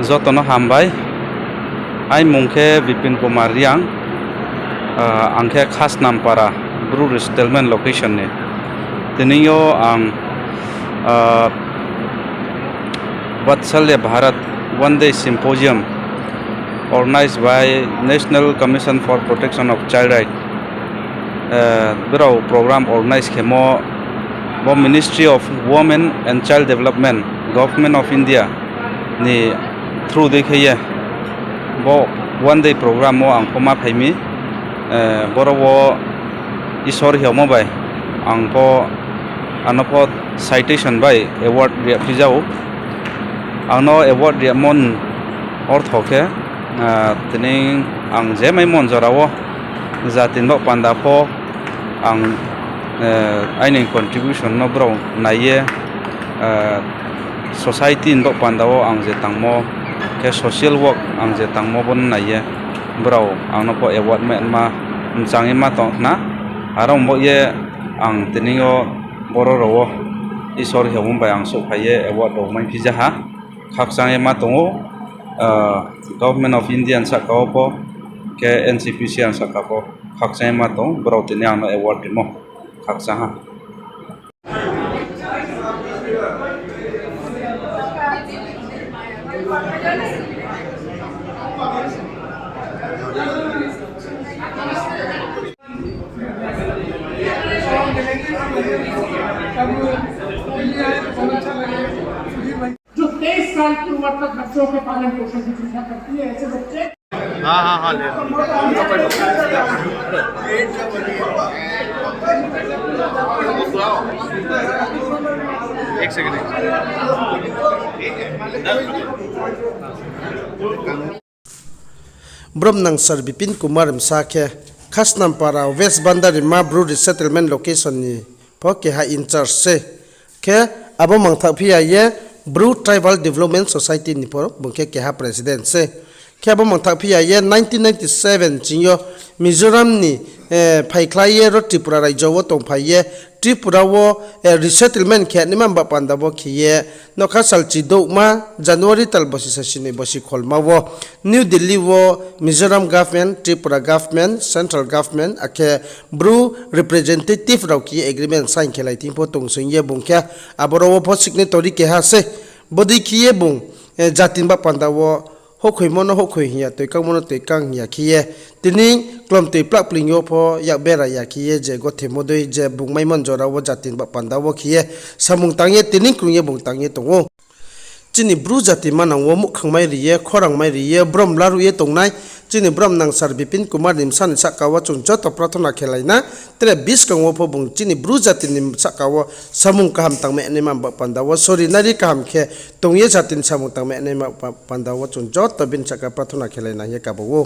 Jotono hambai ai mungke Bipin Kumar yang angke khas nampara Bru resettlement location ni tiniyo ang Vatsalya Bharat One Day Symposium organized by National Commission for Protection of Child Rights. Berau program organized kemo bo Ministry of Women and Child Development Government of India ni through dekhiye bo one day program mo ang poma phaimi borowo isor hiamo bai ang po anopo citation bai award ria pijau angno award ria mon orthoke tining ang jemai mon jorawo jatin bo pandapo ang aini contribution no bro naiye society ndo pandawo ang je tangmo ke social work ang je tangmo bon naiye bro ang no po award me ma changi ma to na arong bo ye ang tiningo boro rowo isor hewum bai ang so phaye award do mai pijaha khak changi ma tongo government of India sa kawo po ke NCPC ang sa kapo khak changi ma tong bro tini ang award mo khak saha जो 23 साल की उम्र तक बच्चों के पालन पोषण की चिंता करती है ऐसे बच्चे हाँ ले एक सेकंड ब्रह्मनंग सर बिपिन कुमार साखे खासनाम पारा वेस्ट बंदारी मा ब्रू रिसेटलमेंट लोकेशन नि पके हा इंचार्ज से के अब मंगथा फिया ये ब्रू ट्राइबल डेवलपमेंट सोसाइटी नि पर बुके के हा प्रेसिडेंट से के अब मंगथा फिया ये 1997 जियो मिजोरम नि फाइख्लाये रो त्रिपुरा राज्य वो तों फाइये त्रिपुरा वो रिसेटलमेंट के निमम बापांदा वो खिये नोखा सालची दोमा जनवरी तल बसी ससिने बसी खोलमा वो न्यू दिल्ली वो Mizoram government Tripura government central government आके ब्रू रिप्रेजेंटेटिव राव की एग्रीमेंट साइन खेलाई थिं पो तों सुइये बुंख्या आबरो वो फो सिग्नेटरी के हासे बदि खिये बुं जातिन बापांदा वो होखै मनो होखै हिया तै कां मनो तै कां हिया खिये तिनि क्लम तै प्लाक प्लिंगयो फो या बेरा या खिये जे गथे मोदै जे बुंमाइ मन जरा वो जातिन बा पांदा वो खिये सामुं तांगे तिनि क्रुंगे बुं तांगे तंगो चिनि ब्रु जाति मानां वो मुखंमाइ रिये खरांमाइ रिये ब्रम लारुये तंगनाय चिनि ब्रम नां सर बिपिन कुमार निमसान साकावा चुंचा तो प्रार्थना खेलाइना तेरे 20 कंगो फो बुं चिनि ब्रु जाति निम साकावा सामुं काहाम तांमे एनेमा बा पांदा वो सरि नारि काहाम खे तंगे जातिन सामुं तांमे एनेमा पांदा वो चुंचा तो बिन साका प्रार्थना खेलाइना ये काबो